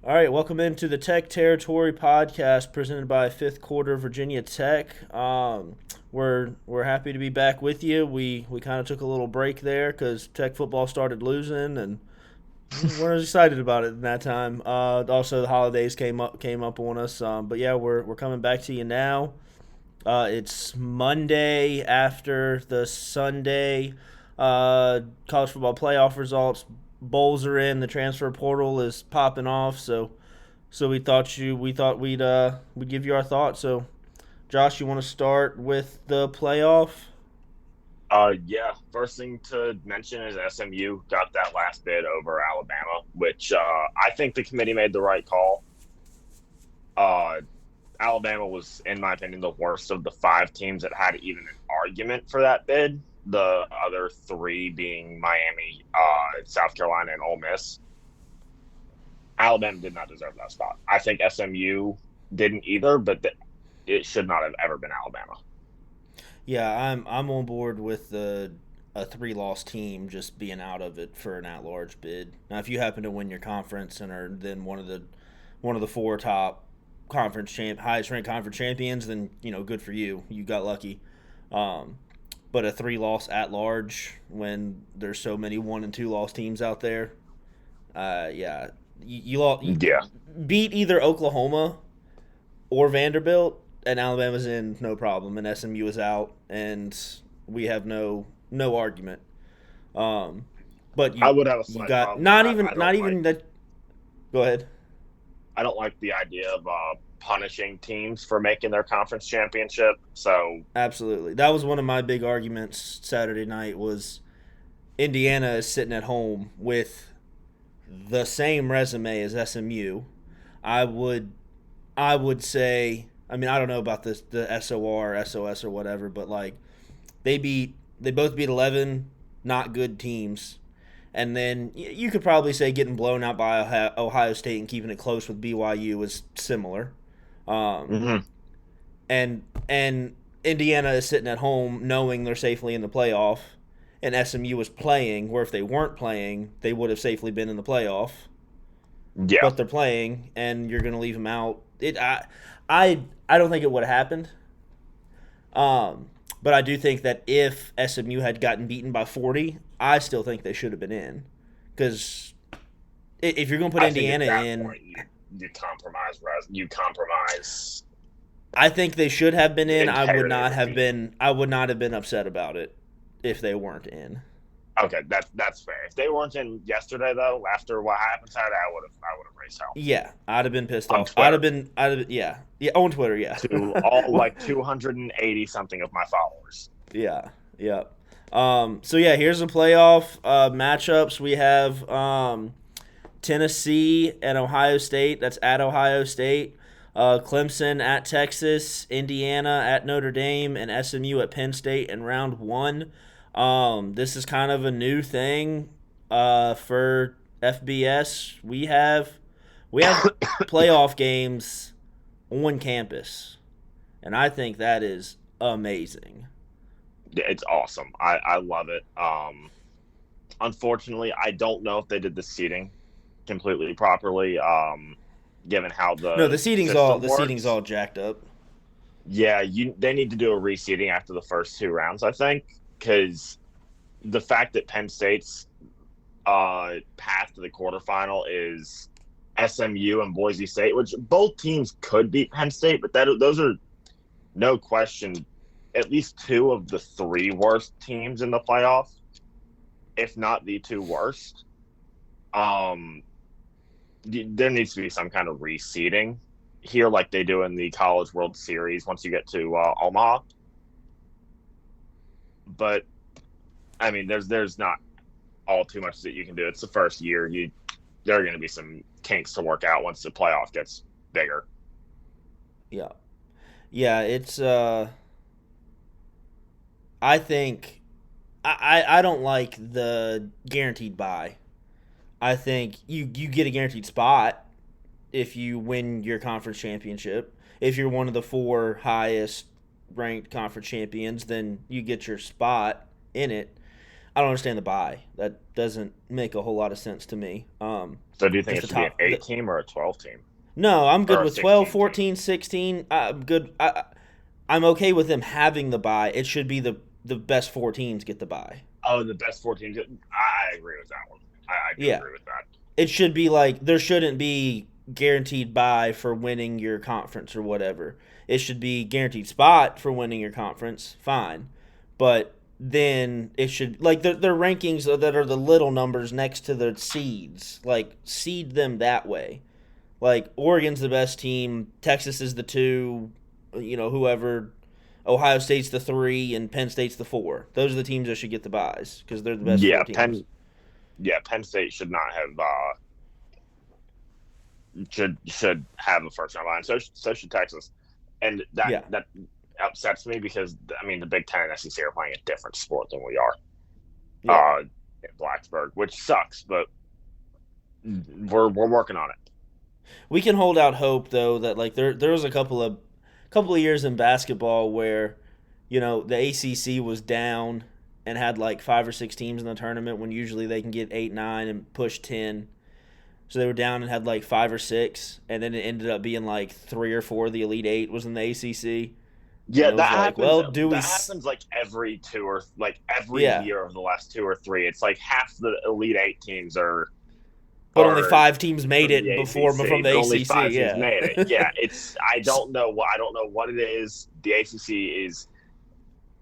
All right, welcome into the Tech Territory podcast presented by Fifth Quarter Virginia Tech. We're happy to be back with you. We kind of took a little break there because Tech football started losing, and we're excited about it in that time. Also, the holidays came up on us. But yeah, we're coming back to you now. It's Monday after the Sunday college football playoff results. Bowls are in. The transfer portal is popping off. So we thought we'd give you our thoughts. So Josh, you want to start with the playoff? Yeah. First thing to mention is SMU got that last bid over Alabama, which I think the committee made the right call. Uh, Alabama was, in my opinion, the worst of the five teams that had even an argument for that bid. The other three being Miami, South Carolina, and Ole Miss. Alabama did not deserve that spot. I think SMU didn't either, but it should not have ever been Alabama. Yeah, I'm on board with the a three-loss team just being out of it for an at-large bid. Now, if you happen to win your conference and are then one of the four top highest ranked conference champions, then good for you. You got lucky. Um, but a three-loss at-large when there's so many one and two loss teams out there, yeah, you Yeah. beat either Oklahoma or Vanderbilt, and Alabama's in no problem, and SMU is out, and we have no argument. Um, but I you would have a you slight got problem with not that. even not even that. Go ahead. I don't like the idea of punishing teams for making their conference championship. So Absolutely, that was one of my big arguments Saturday night. Was Indiana is sitting at home with the same resume as SMU. I would I would say. I mean, I don't know about the SOR, SOS, or whatever, but like they both beat 11 not good teams. And then you could probably say getting blown out by Ohio State and keeping it close with BYU was similar. Um, mhm. and Indiana is sitting at home knowing they're safely in the playoff, and SMU was playing. Where if they weren't playing, they would have safely been in the playoff. Yeah, But they're playing, and you're going to leave them out. I don't think it would have happened. Um, but I do think that if SMU had gotten beaten by 40, I still think they should have been in. Because if you're going to put I think at Indiana that in, point you compromise. You compromise I think they should have been the in. I would integrity of not the have team. been. I would not have been upset about it if they weren't in. Okay, that's fair. If they weren't in yesterday, though, after what happened Saturday, I would have raised hell Yeah, I'd have been pissed on off. I'd have Twitter been. Yeah, yeah. On Twitter, yeah, to all like 280 something of my followers. yeah, yeah. So yeah, here's the playoff matchups. We have Tennessee and Ohio State. That's at Ohio State. Clemson at Texas, Indiana at Notre Dame, and SMU at Penn State in round one. This is kind of a new thing for FBS. We have playoff games on campus, and I think that is amazing. It's awesome. I love it. Unfortunately, I don't know if they did the seating completely properly. Given how No, the the seating's all system the seating's works. all jacked up. Yeah, they need to do a reseeding after the first two rounds, I think, because the fact that Penn State's path to the quarterfinal is SMU and Boise State, which both teams could beat Penn State, but those are no question at least two of the three worst teams in the playoff, if not the two worst. Um, there needs to be some kind of reseeding here, like they do in the College World Series once you get to Omaha. But I mean, there's not all too much that you can do. It's the first year. There are going to be some kinks to work out once the playoff gets bigger. Yeah, yeah. It's I think I don't like the guaranteed buy. I think you get a guaranteed spot if you win your conference championship. If you're one of the four highest ranked conference champions, then you get your spot in it. I don't understand the bye. That doesn't make a whole lot of sense to me. So do you think Just it the should be an top. 8 team or a 12 team? No, I'm good Or a with 12, 16 team? 14, 16. I'm good. I'm okay with them having the bye. It should be the best four teams get the bye. Oh, the best 4 teams. I agree with that one. I do Yeah, agree with that. it should be like there shouldn't be guaranteed bye for winning your conference or whatever. It should be guaranteed spot for winning your conference. Fine, but then it should like their rankings that are the little numbers next to the seeds. Like seed them that way. Like Oregon's the best team, Texas is the 2, whoever, Ohio State's the 3, and Penn State's the 4. Those are the teams that should get the buys because they're the best Yeah, four teams. Penn State should not have should have a first round line. So should Texas, and Yeah, that upsets me because I mean the Big Ten and SEC are playing a different sport than we are. yeah. In Blacksburg, which sucks, but we're working on it. We can hold out hope though that like there was a couple of years in basketball where the ACC was down and had like 5 or 6 teams in the tournament when usually they can get 8, 9, and push 10. So they were down and had like 5 or 6, and then it ended up being like 3 or 4 of the Elite Eight was in the ACC, and Yeah, it was like, well, do we? That happens like every Yeah, year of the last 2 or 3. It's like half the Elite Eight teams but only are 5 teams made from the it before ACC, from the but only ACC. 5 teams Yeah, made it. Yeah, it's I don't know what it is. The ACC is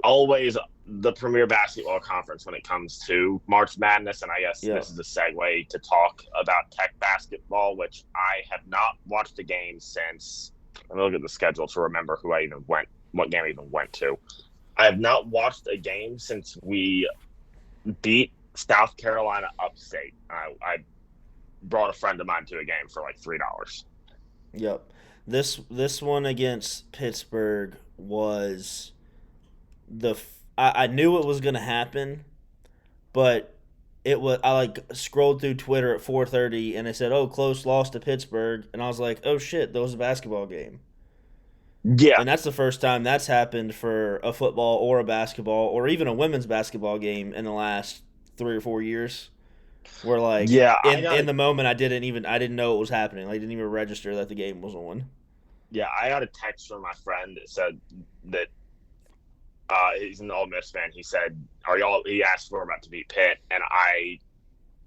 always the premier basketball conference when it comes to March Madness, and I guess yeah. this is a segue to talk about Tech basketball, which I have not watched a game since. Let me look at the schedule to remember what game I even went to. I have not watched a game since we beat South Carolina upstate. I brought a friend of mine to a game for like $3. Yep. This one against Pittsburgh was I knew it was gonna happen, but it was I like scrolled through Twitter at 4:30 and it said, "Oh, close loss to Pittsburgh," and I was like, "Oh shit, that was a basketball game." Yeah, And that's the first time that's happened for a football or a basketball or even a women's basketball game in the last 3 or 4 years. Where like yeah, in the moment I didn't know it was happening. Like, I didn't even register that the game was on. I got a text from my friend that said that he's an Ole Miss fan. He said, "Are y'all?" He asked if we're about to beat Pitt, and I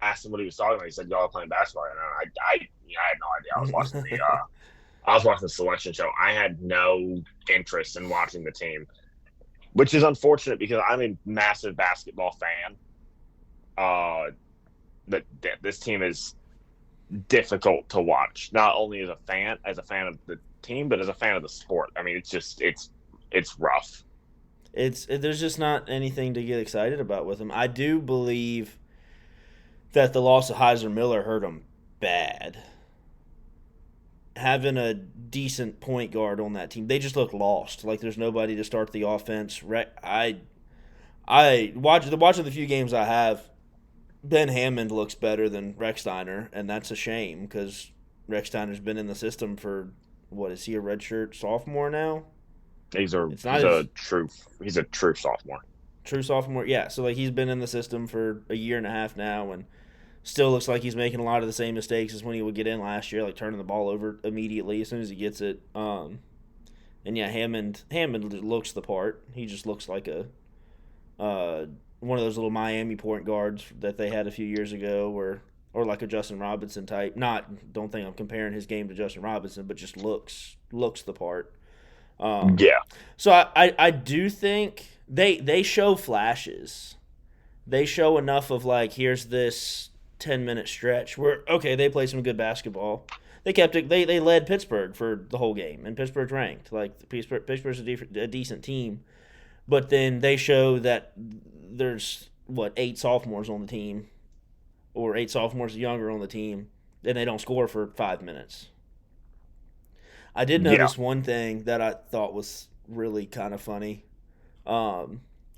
asked him what he was talking about. He said, "Y'all are playing basketball." And I had no idea. I was watching the selection show. I had no interest in watching the team, which is unfortunate because I'm a massive basketball fan. But this team is difficult to watch. Not only as a fan of the team, but as a fan of the sport. I mean, it's rough. There's just not anything to get excited about with them. I do believe that the loss of Heiser Miller hurt them bad. Having a decent point guard on that team, they just look lost. Like there's nobody to start the offense. I watching the few games I have. Ben Hammond looks better than Rex Steiner, and that's a shame because Rex Steiner's been in the system for what is he, a redshirt sophomore now? It's not He's a true sophomore. true sophomore. Yeah, so like he's been in the system for a year and a half now, and still looks like he's making a lot of the same mistakes as when he would get in last year, like turning the ball over immediately as soon as he gets it. And yeah, Hammond looks the part. He just looks like a one of those little Miami point guards that they had a few years ago, or like a Justin Robinson type. Don't think I'm comparing his game to Justin Robinson, but just looks the part. Yeah, So I do think they show flashes. They show enough of like here's this 10-minute stretch where okay they play some good basketball. They kept it. They led Pittsburgh for the whole game, and Pittsburgh's ranked. Like Pittsburgh's a decent team, but then they show that there's 8 sophomores on the team, or 8 sophomores younger on the team, and they don't score for 5 minutes. I did yeah. notice one thing that I thought was really kind of funny. I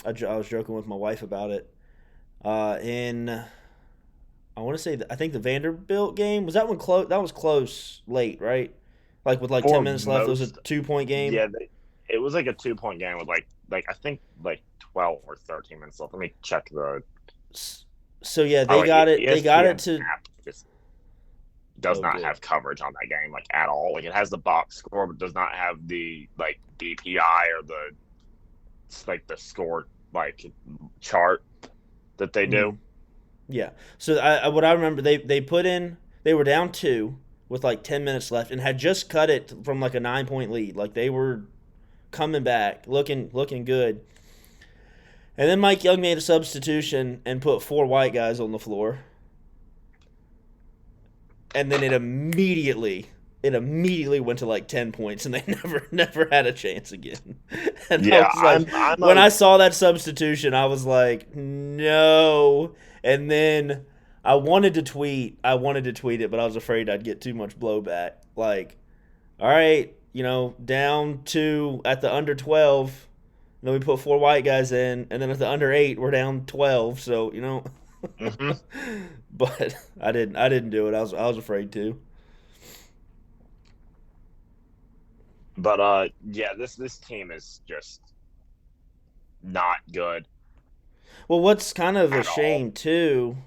was joking with my wife about it. In I want to say I think the Vanderbilt game was that one close. That was close late, right? Like with like For 10 minutes left, it was a 2-point game. Yeah, it was like a 2-point game with like I think like 12 or 13 minutes left. Let me check the So yeah, Oh, they got it. They got it ESPN's to. app just does Oh, not good. have coverage on that game like at all. Like it has the box score, but does not have the like DPI or the score like chart that they Mm-hmm. do. Yeah. So what I remember, they put in, they were down two with like 10 minutes left and had just cut it from like a 9 point lead. Like they were coming back, looking good. And then Mike Young made a substitution and put four white guys on the floor. And then it immediately went to like 10 points, and they never had a chance again. And I Yeah, was like, I'm when a I saw that substitution, I was like, no. And then I wanted to tweet it, but I was afraid I'd get too much blowback. Like, all right, down two at the under 12. And then we put four white guys in, and then at the under 8, we're down 12. So mhm. but I didn't do it. I was afraid to. But yeah, this team is just not good Well, what's kind of a at all. shame too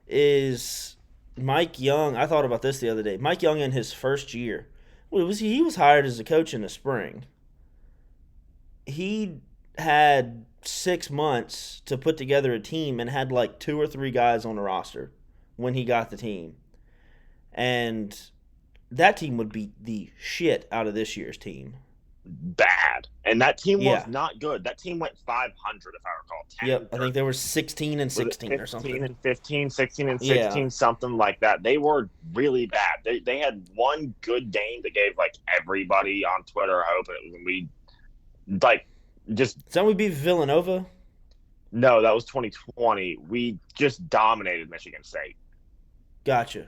is Mike Young. I thought about this the other day. Mike Young in his first year, well, he was hired as a coach in the spring. He had 6 months to put together a team and had like two or three guys on the roster when he got the team, and that team would beat the shit out of this year's team. Bad. And that team was Yeah. not good. That team went 500 if I recall. 10 Yep. I think they were 16 and was it 16 or 15 something. and 15, 16 and Yeah. 16, something like that. They were really bad. They had one good game that gave like everybody on Twitter hope. And we like just So we beat Villanova. no, that was 2020. We just dominated Michigan State. Gotcha.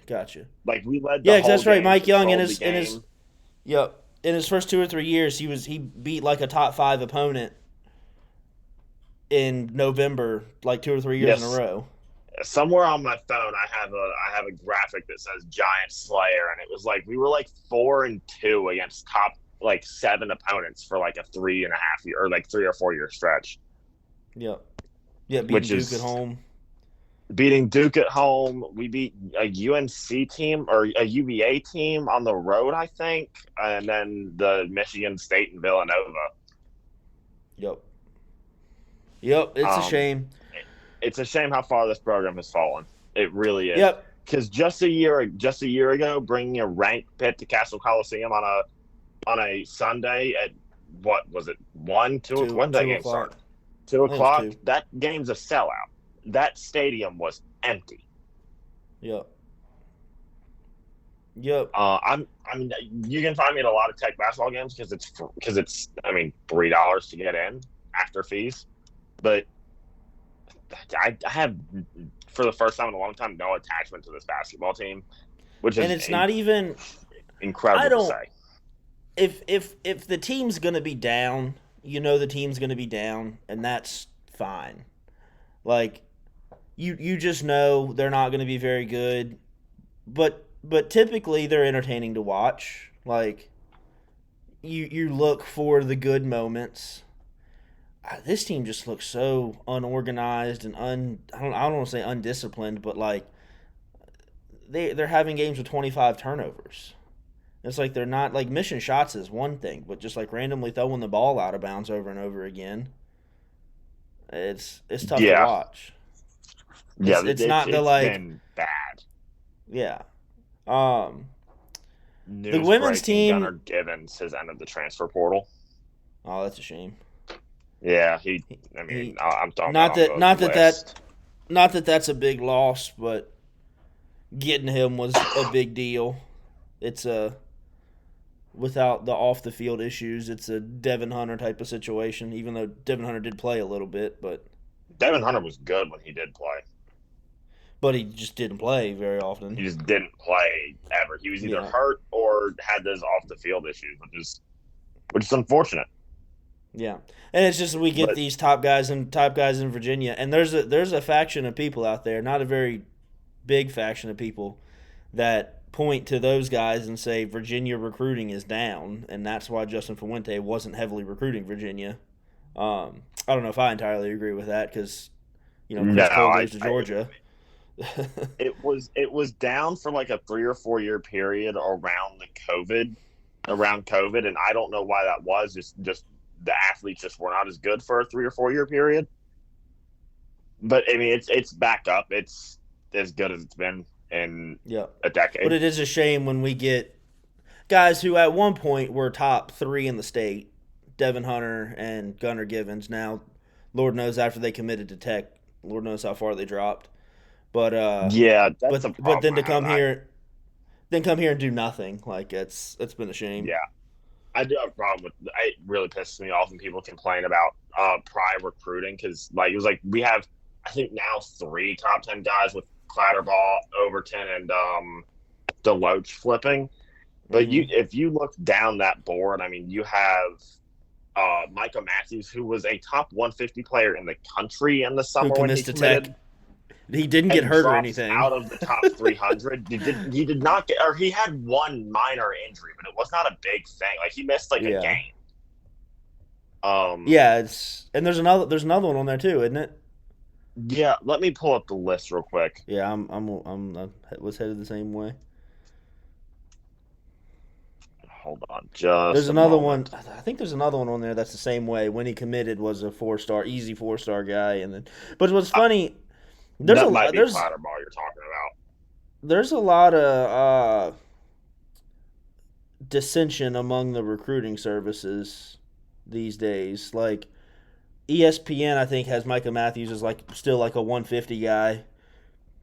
Like we led the Yeah, 'cause whole that's right. game, Mike Young in controlled the his game. yep, in his first 2 or 3 years, he beat like a top 5 opponent in November, like 2 or 3 years in a Yes, row. somewhere on my phone I have a graphic that says Giant Slayer, and it was like we were like 4-2 against top like 7 opponents for like a 3.5 year or like 3 or 4 year stretch, Yep. Yeah, beating which Duke at is home. beating Duke at home. We beat a UNC team or a UVA team on the road, I think, and then the Michigan State and Villanova. Yep. Yep. It's a Um, shame. it's a shame how far this program has fallen. It really is. Yep. Because just a year ago, bringing a ranked Pitt to Castle Coliseum on a Sunday at what was it 1, 2? Two When did that two game o'clock. start? Two I think it was o'clock. 2. That game's a sellout. That stadium was empty. Yep. Yep. I mean, you can find me at a lot of Tech basketball games because it's I mean $3 to get in after fees, but I have for the first time in a long time no attachment to this basketball team, which And is it's not even I incredible to don't say. if the team's going to be down, the team's going to be down, and that's fine. Like you just know they're not going to be very good, but typically they're entertaining to watch. Like you look for the good moments. This team just looks so unorganized and I don't want to say undisciplined, but like they're having games with 25 turnovers. It's like they're not like missing shots is one thing, but just like randomly throwing the ball out of bounds over and over again. It's tough to Yeah, watch. yeah, It's not the it's like been bad. yeah. Um the News women's breaking: Gunnar team. Givens has entered the transfer portal. Oh, that's a shame. Yeah, he. I He mean, I'm talking not about that on not the that list. that's a big loss, but getting him was a big deal. It's a without the off the field issues, it's a Devin Hunter type of situation. Even though Devin Hunter did play a little bit, Devin Hunter was good when he did play. he just didn't play very often. He just didn't play ever. He was either Yeah, hurt or had those off the field issues, which is unfortunate. yeah, and it's just we get But these top guys in Virginia, and there's a faction of people out there, not a very big faction of people that point to those guys and say Virginia recruiting is down, and that's why Justin Fuente wasn't heavily recruiting Virginia. I don't know if I entirely agree with that because No, Chris Cole goes to Georgia. it was down for like a 3 or 4 year period around COVID, and I don't know why that was. Just the athletes just were not as good for a 3 or 4 year period. But I mean, it's back up. It's as good as it's been in Yeah. a decade. But it is a shame when we get guys who at one point were top three in the state, Devin Hunter and Gunnar Givens. Now, Lord knows after they committed to Tech, Lord knows how far they dropped. But Yeah, that's a but then problem. to come here, and do nothing, like it's been a shame. Yeah, I do have a problem with. It really pisses me off when people complain about Pry recruiting because like it was like we have I think now 3 top 10 guys with Clatterball, Overton, and Deloach flipping. But if you look down that board, I mean, you have Micah Matthews, who was a top 150 player in the country in the summer Who when he commits to committed. Tech. He didn't get hurt or anything. Out of the top 300, he did not get, or he had one minor injury, but it was not a big thing. Like he missed like a game. Yeah, there's another one on there too, isn't it? Yeah, let me pull up the list real quick. Yeah, I was headed the same way. Hold on, just there's another one. I think there's another one on there that's the same way. When he committed, was a 4-star, easy 4-star guy, and then. But what's funny, there's that a might lot. Be There's Clatterball you're talking about. There's a lot of dissension among the recruiting services these days. Like ESPN, I think has Micah Matthews as like still like a 150 guy,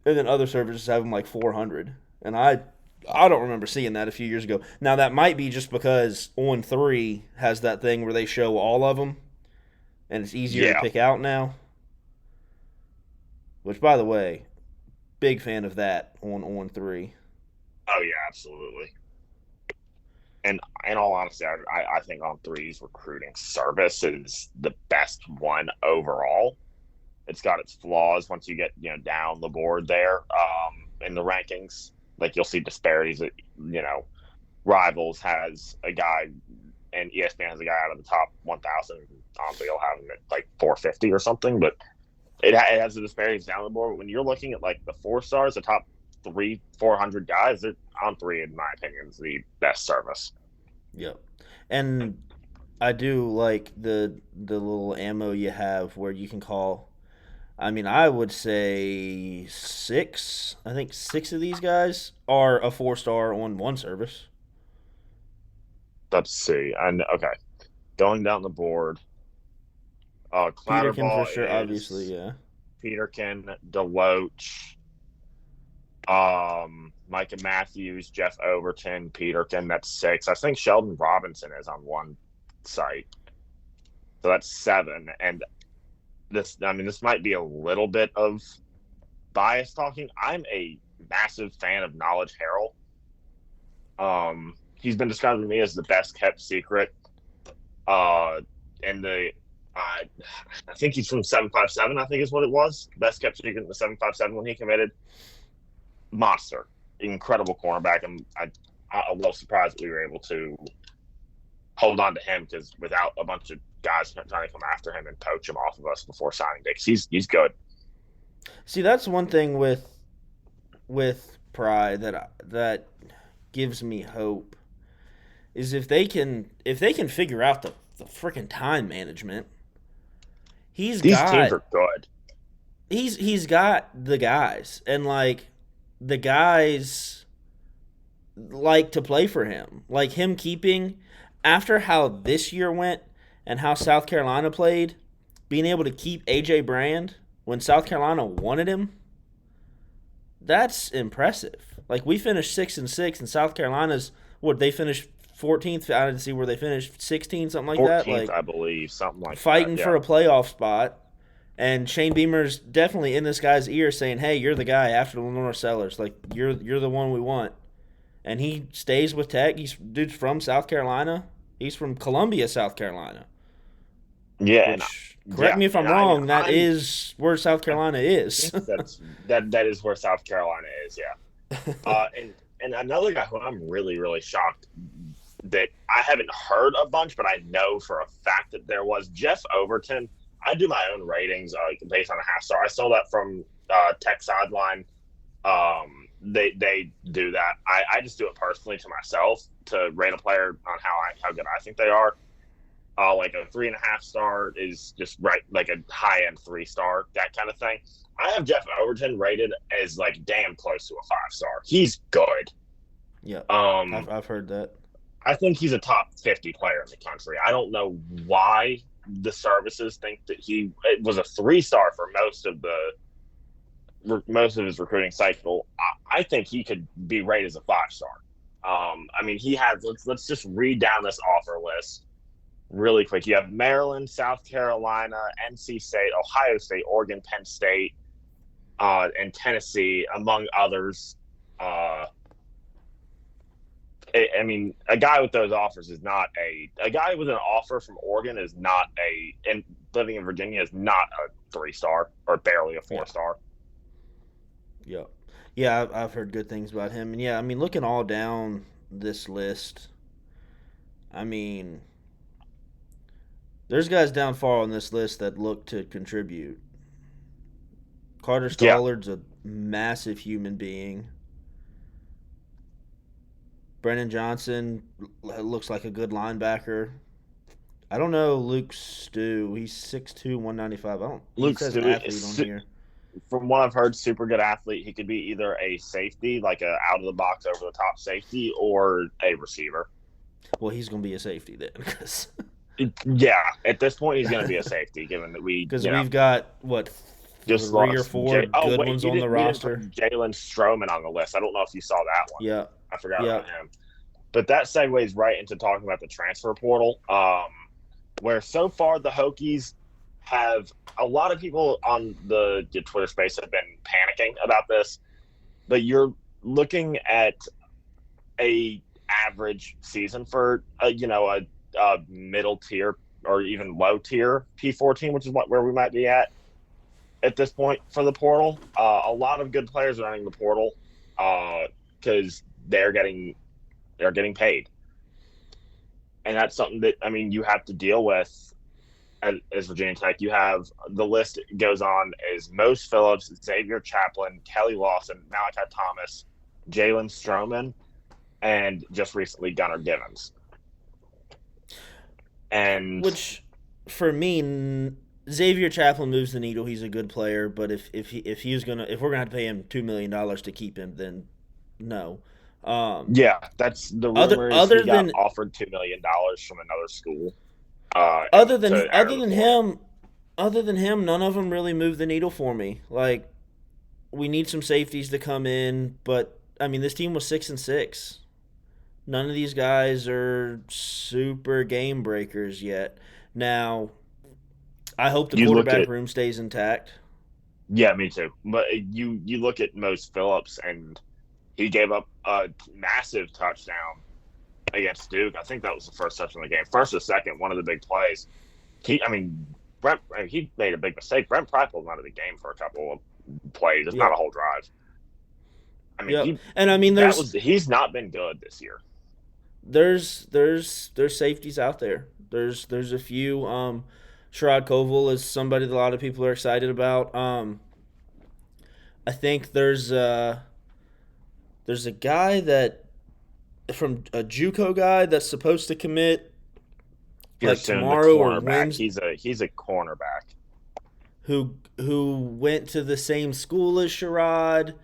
and then other services have him like 400. And I don't remember seeing that a few years ago. Now that might be just because On3 has that thing where they show all of them, and it's easier to pick out now. Which, by the way, big fan of that on On3. Oh yeah, absolutely. And in all honesty, I think On3's recruiting service is the best one overall. It's got its flaws once you get down the board there in the rankings. Like you'll see disparities that Rivals has a guy and ESPN has a guy out of the top 1,000. I don't think they'll have him at like 450 or something, but it has the disparities down the board. When you're looking at like the 4-stars, the top 300-400 guys, On3 in my opinion is the best service. Yep, and I do like the little ammo you have where you can call. I mean, I would say 6. I think 6 of these guys are a 4-star on one service. Let's see. Okay. Going down the board. Peterkin for sure, obviously, yeah. Peterkin, Deloach, Micah Matthews, Jeff Overton, Peterkin, that's 6. I think Sheldon Robinson is on one site. So that's 7. And this might be a little bit of bias talking. I'm a massive fan of Knowledge Harrell. He's been described to me as the best kept secret. I think he's from 757, I think is what it was. Best kept secret in the 757 when he committed. Monster. Incredible cornerback. I'm a little surprised that we were able to hold on to him because without a bunch of guys trying to come after him and poach him off of us before signing day. He's good. See, that's one thing with Pry that gives me hope is if they can figure out the freaking time management. These teams are good. He's got the guys, and like the guys like to play for him. Like him keeping after how this year went and how South Carolina played, being able to keep A.J. Brand when South Carolina wanted him, that's impressive. Like we finished 6-6, and South Carolina's they finished 14th. I didn't see where they finished 16th, something like 14th, that. Like I believe, something like fighting that, for a playoff spot. And Shane Beamer's definitely in this guy's ear saying, "Hey, you're the guy after Lenore Sellers. Like you're the one we want." And he stays with Tech. Dude's from South Carolina. He's from Columbia, South Carolina. Yeah. Correct me if I'm wrong. That is where South Carolina is. that is where South Carolina is. Yeah. And another guy who I'm really, really shocked that I haven't heard a bunch, but I know for a fact that there was Jeff Overton. I do my own ratings based on a half star. I saw that from Tech Sideline. They do that. I just do it personally to myself to rate a player on how good I think they are. Like a 3.5 star is just right, like a high end 3 star, that kind of thing. I have Jeff Overton rated as like damn close to a 5 star. He's good. Yeah, Um, I've heard that. I think he's a top 50 player in the country. I don't know why the services think that it was a 3 star for most of his recruiting cycle. I think he could be rated as a 5 star. I mean, he has. Let's just read down this offer list really quick. You have Maryland, South Carolina, NC State, Ohio State, Oregon, Penn State, and Tennessee, among others. I mean, a guy with those offers is not a guy with an offer from Oregon is not and living in Virginia is not a 3 star or barely a 4 star. Yeah, yeah, I've heard good things about him, and yeah, I mean, looking all down this list, I mean, there's guys down far on this list that look to contribute. Carter Yeah, Stollard's a massive human being. Brennan Johnson looks like a good linebacker. I don't know Luke Stu. He's 6'2", 195. I don't. He Luke says Stewart athlete on is, here. from what I've heard, super good athlete. He could be either a safety, like a out of the box, over the top safety, or a receiver. Well, he's going to be a safety then, because Yeah, at this point, he's going to be a safety, given that we've got what just 3 or 4 good wait, ones on the roster. We didn't put Jalen Stroman on the list. I don't know if you saw that one. Yeah, I forgot yeah. about him. But that segues right into talking about the transfer portal, where so far the Hokies have a lot of people on the Twitter space have been panicking about this, but you're looking at a average season for a middle tier or even low tier P14, which is where we might be at this point for the portal. A lot of good players are entering the portal because they're getting paid, and that's something that, I mean, you have to deal with as Virginia Tech. You have the list goes on as Mose Phillips, Xavier Chaplin, Kelly Lawson, Malachi Thomas, Jalen Stroman, and just recently Gunnar Givens. And which, for me, Xavier Chaplin moves the needle. He's a good player, but if we're gonna have to pay him $2 million to keep him, then no. Yeah, that's the rumor. He got offered $2 million from another school. Other than him, none of them really move the needle for me. Like, we need some safeties to come in, but I mean, this team was 6-6. None of these guys are super game breakers yet. Now, I hope the quarterback room stays intact. Yeah, me too. But you look at Mose Phillips, and he gave up a massive touchdown against Duke. I think that was the first touchdown of the game. First or second, one of the big plays. He made a big mistake. Brent Pry pulled him out of the game for a couple of plays. It's not a whole drive. I mean, he's not been good this year. There's safeties out there. There's a few. Sherrod Koval is somebody that a lot of people are excited about. I think there's a guy that from a JUCO guy that's supposed to commit like tomorrow or Wednesday. He's a cornerback who went to the same school as Sherrod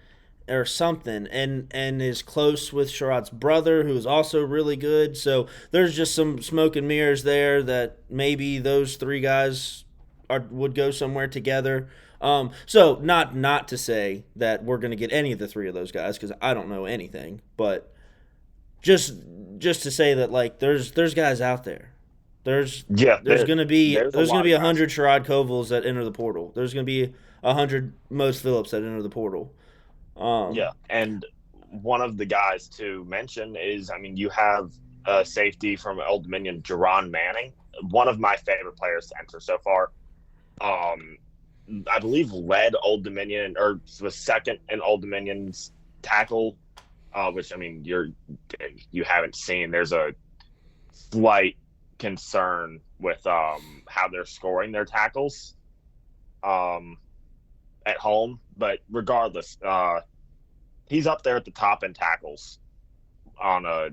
or something, and is close with Sherrod's brother, who's also really good. So there's just some smoke and mirrors there that maybe those 3 guys would go somewhere together. So not to say that we're going to get any of the 3 of those guys, because I don't know anything, but just to say that, like, there's guys out there. There's going to be 100 Sherrod Kovals that enter the portal. There's going to be 100 Mose Phillips that enter the portal. And one of the guys to mention is, I mean, you have a safety from Old Dominion, Jerron Manning, one of my favorite players to enter so far. I believe led Old Dominion, or was second in Old Dominion's tackle, which, I mean, you haven't seen. There's a slight concern with how they're scoring their tackles at home. But regardless, he's up there at the top in tackles on a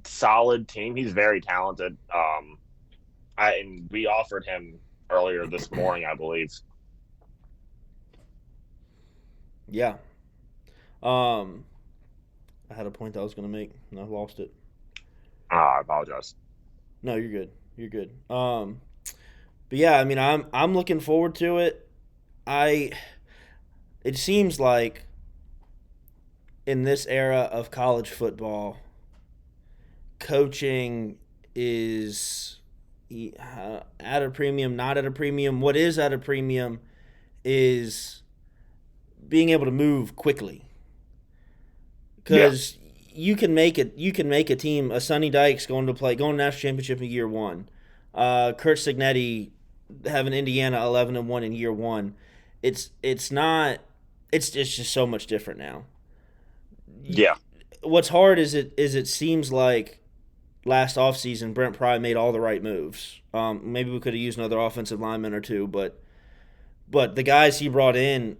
solid team. He's very talented. And we offered him earlier this morning, I believe. Yeah. I had a point that I was going to make, and I lost it. I apologize. No, you're good. You're good. But yeah, I mean, I'm looking forward to it. It seems like in this era of college football, coaching is at a premium, not at a premium. What is at a premium is being able to move quickly, because you can make it. You can make a team. A Sonny Dykes going to national championship in year one. Kurt Signetti having Indiana 11-1 in year one. It's not. It's just so much different now. Yeah. What's hard is it seems like last offseason Brent Pry made all the right moves. Maybe we could have used another offensive lineman or two, but the guys he brought in,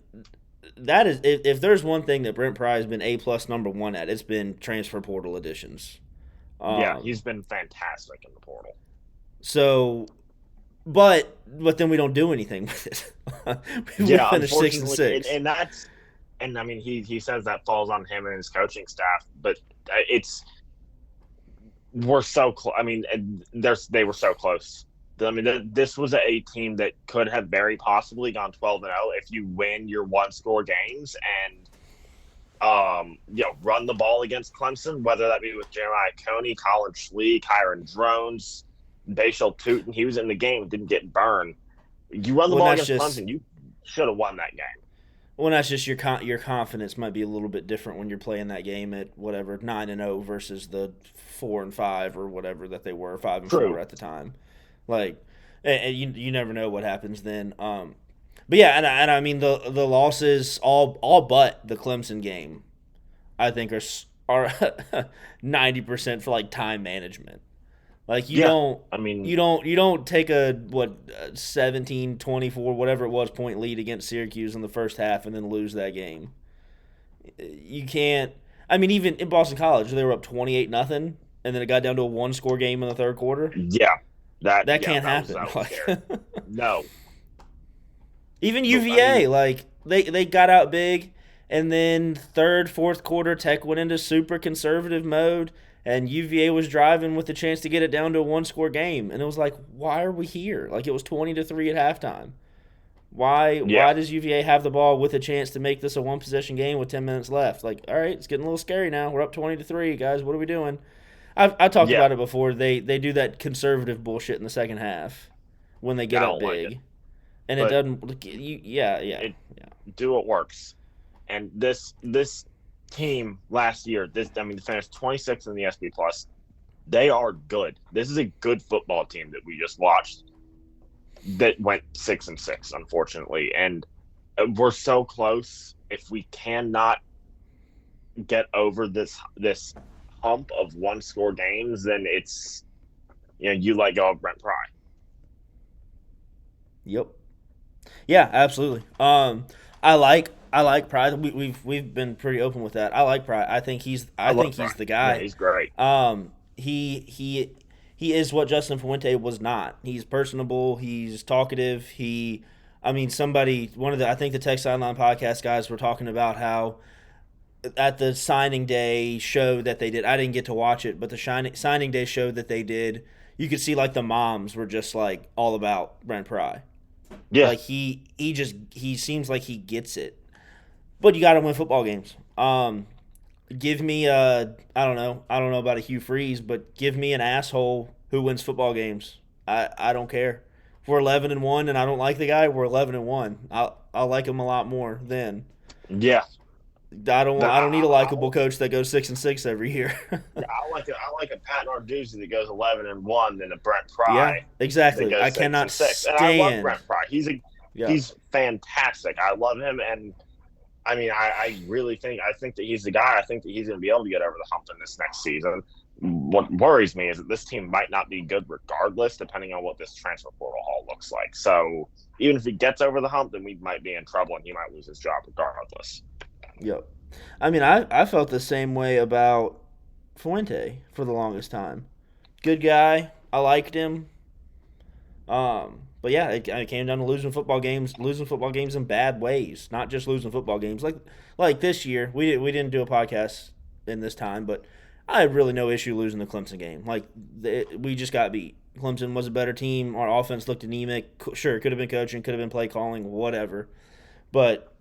that is, if there's one thing that Brent Pry has been A+ number one at, it's been transfer portal additions. Yeah, he's been fantastic in the portal. So, but then we don't do anything with it. we finished 6-6, and I mean he says that falls on him and his coaching staff, but we're so close. I mean, they were so close. I mean, this was a team that could have very possibly gone 12-0 if you win your one-score games and run the ball against Clemson, whether that be with Jeremiah Coney, Colin Schlee, Kyron Drones, Bashal Tootin. He was in the game, didn't get burned. You run the ball against Clemson, you should have won that game. Well, that's just your confidence might be a little bit different when you're playing that game at whatever 9-0 versus the 4-5 or whatever that they were 5-4 at the time. Like, and you never know what happens then. But yeah, and I mean the losses all but the Clemson game, I think are 90% for like time management. Like you don't take a 17-24 whatever it was point lead against Syracuse in the first half and then lose that game. You can't. I mean, even in Boston College, they were up 28-0, and then it got down to a one-score game in the third quarter. Yeah, that can't happen. No. Even UVA, they got out big, and then third, fourth quarter, Tech went into super conservative mode. And UVA was driving with the chance to get it down to a one-score game. And it was like, why are we here? Like, it was 20-3 at halftime. Why does UVA have the ball with a chance to make this a one-possession game with 10 minutes left? Like, all right, it's getting a little scary now. We're up 20-3, guys. What are we doing? I talked about it before. They do that conservative bullshit in the second half when they get up big. And it doesn't – do what works. And this team last year, they finished 26th in the SP Plus. They are good. This is a good football team that we just watched that went 6-6, unfortunately. And we're so close. If we cannot get over this hump of one-score games, then it's you let go of Brent Pry. Yep. Yeah, absolutely. I like Pry. We've been pretty open with that. I like Pry. I think he's the guy. Yeah, he's great. He is what Justin Fuente was not. He's personable. He's talkative. I think the Tech Sideline podcast guys were talking about how at the signing day show that they did. I didn't get to watch it, but the signing day show that they did, you could see like the moms were just like all about Brent Pry. Yeah, like he seems like he gets it. But you got to win football games. Give me I don't know about a Hugh Freeze, but give me an asshole who wins football games. I don't care. If we're 11-1 and I don't like the guy, we're 11-1. I'll like him a lot more then. Yeah. I don't need a likable coach that goes 6-6 every year. I like a Pat Narduzzi that goes 11-1 than a Brent Pry. Yeah, exactly. I cannot stand. And I love Brent Pry. He's fantastic. I love him, and I mean, I think that he's the guy. I think that he's going to be able to get over the hump in this next season. what worries me is that this team might not be good regardless, depending on what this transfer portal haul looks like. So even if he gets over the hump, then we might be in trouble and he might lose his job regardless. Yep. I mean, I felt the same way about Fuente for the longest time. Good guy. I liked him. But yeah, it came down to losing football games in bad ways, not just losing football games. Like this year, we didn't do a podcast in this time, but I had really no issue losing the Clemson game. We just got beat. Clemson was a better team. Our offense looked anemic. Sure, it could have been coaching, could have been play calling, whatever. But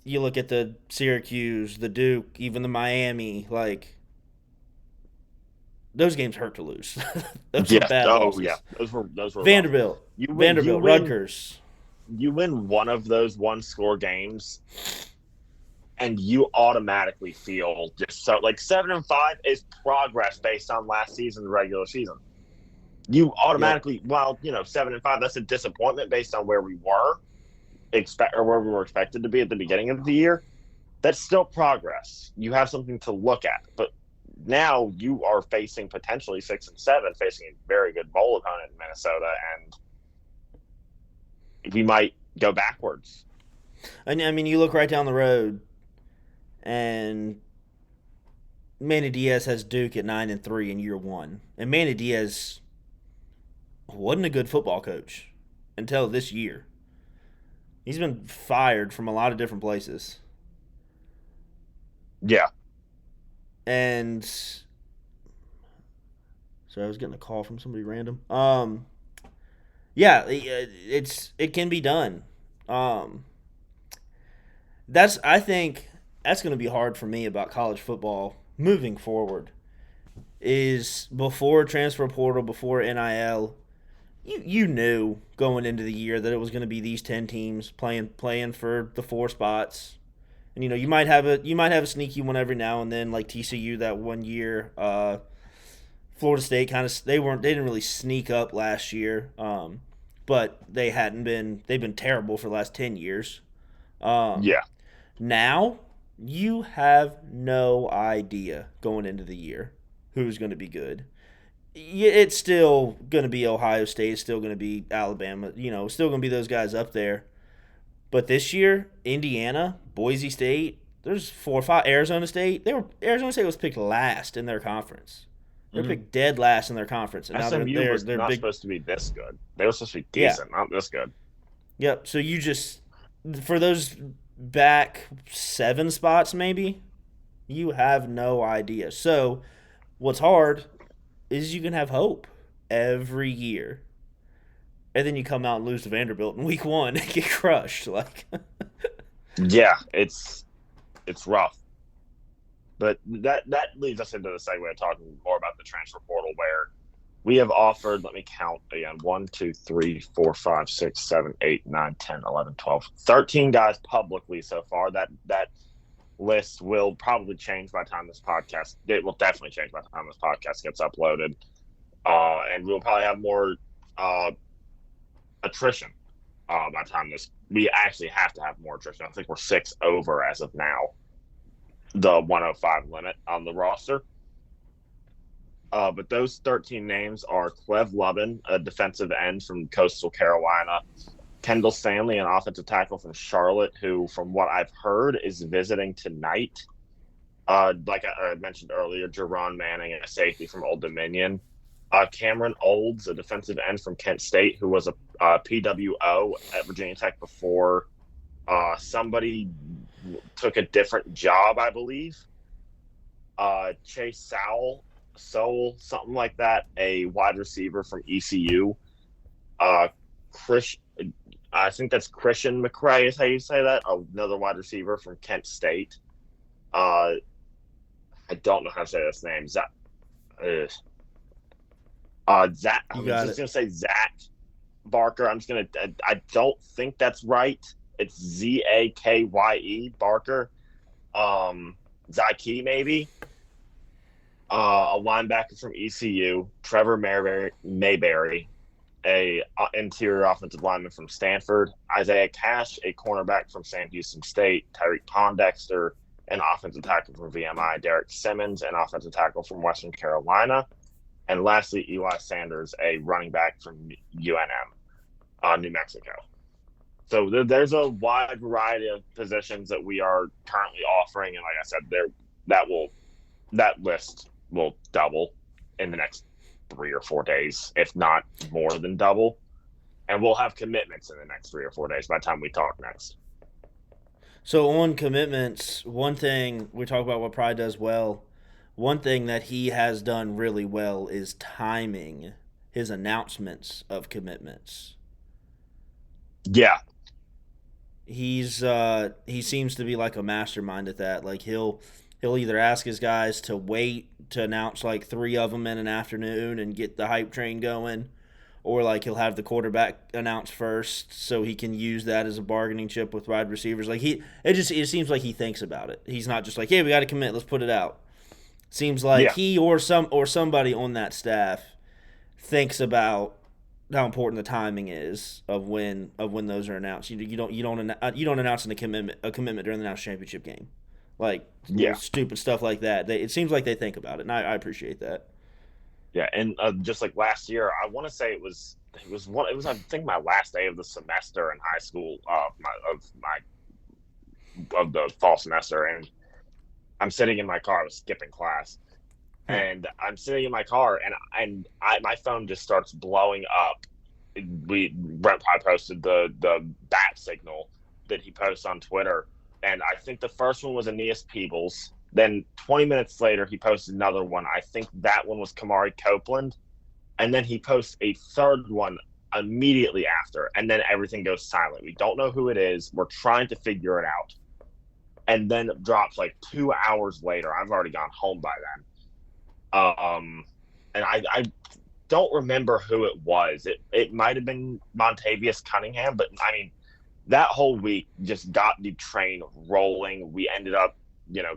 you look at the Syracuse, the Duke, even the Miami, like those games hurt to lose. Those were bad losses. Yeah. Those were Vanderbilt, Rutgers. You win one of those one-score games, and you automatically feel just so like 7-5 is progress based on last season's regular season. You automatically, 7-5, that's a disappointment based on where we were where we were expected to be at the beginning of the year. That's still progress. You have something to look at, but now you are facing potentially 6-7, facing a very good bowl opponent in Minnesota, and we might go backwards. I mean, you look right down the road, and Manny Diaz has Duke at 9-3 in year one, and Manny Diaz wasn't a good football coach until this year. He's been fired from a lot of different places. Yeah. And so I was getting a call from somebody random. Yeah, it can be done. I think that's going to be hard for me about college football moving forward. Is before transfer portal, before NIL, you knew going into the year that it was going to be these 10 teams playing for the 4 spots. And you might have a sneaky one every now and then, like TCU that one year. Florida State they didn't really sneak up last year, but they've been terrible for the last 10 years. Yeah. Now you have no idea going into the year who's going to be good. It's still going to be Ohio State. It's still going to be Alabama. Still going to be those guys up there. But this year, Indiana, Boise State, there's 4 or 5. Arizona State. Arizona State was picked last in their conference. They're picked dead last in their conference. And SMU now was not supposed to be this good. They were supposed to be decent, not this good. Yep. So you just, for those back 7 spots maybe, you have no idea. So what's hard is you can have hope every year. And then you come out and lose to Vanderbilt in week 1 and get crushed. Yeah, it's rough. But that leads us into the segue of talking more about the transfer portal, where we have offered, let me count again, 1, 2, 3, 4, 5, 6, 7, 8, 9, 10, 11, 12, 13 guys publicly so far. That list will probably change by the time this podcast. It will definitely change by the time this podcast gets uploaded. And we'll probably have more attrition by the time we actually have to have more attrition. I think we're 6 over as of now, the 105 limit on the roster. But those 13 names are Clev Lubin, a defensive end from Coastal Carolina, Kendall Stanley, an offensive tackle from Charlotte, who, from what I've heard, is visiting tonight. Like I mentioned earlier, Jerron Manning, a safety from Old Dominion. Cameron Olds, a defensive end from Kent State, who was a PWO at Virginia Tech before somebody took a different job, I believe. Chase Soul, something like that, a wide receiver from ECU. I think that's Christian McRae is how you say that, another wide receiver from Kent State. I don't know how to say this name. Zach. I'm just gonna say Zach Barker. I don't think that's right. It's Zakye Barker. Zaki maybe. A linebacker from ECU, Trevor Mayberry, a interior offensive lineman from Stanford, Isaiah Cash, a cornerback from Sam Houston State, Tyreek Pondexter, an offensive tackle from VMI, Derek Simmons, an offensive tackle from Western Carolina, and lastly, Eli Sanders, a running back from UNM, New Mexico. So there's a wide variety of positions that we are currently offering, and like I said, that list will double in the next 3 or 4 days, if not more than double, and we'll have commitments in the next 3 or 4 days by the time we talk next. So on commitments, one thing we talk about what Pride does well. One thing that he has done really well is timing his announcements of commitments. Yeah, He seems to be like a mastermind at that. Like he'll either ask his guys to wait to announce like 3 of them in an afternoon and get the hype train going, or like he'll have the quarterback announce first so he can use that as a bargaining chip with wide receivers. Like it seems like he thinks about it. He's not just like, hey, we got to commit, let's put it out. Seems like he or somebody on that staff thinks about how important the timing is of when those are announced. You don't announce a commitment during the national championship game, like stupid stuff like that. It seems like they think about it, and I appreciate that. Yeah, and just like last year, I want to say it was I think my last day of the semester in high school of the fall semester, and I'm sitting in my car. I was skipping class, and I'm sitting in my car, and my phone just starts blowing up. Brent Pye posted the bat signal that he posts on Twitter, and I think the first one was Aeneas Peebles. Then 20 minutes later, he posted another one. I think that one was Kamari Copeland, and then he posts a third one immediately after, and then everything goes silent. We don't know who it is. We're trying to figure it out. And then it drops like 2 hours later. I've already gone home by then. And I don't remember who it was. It might have been Montavious Cunningham, but I mean, that whole week just got the train rolling. We ended up,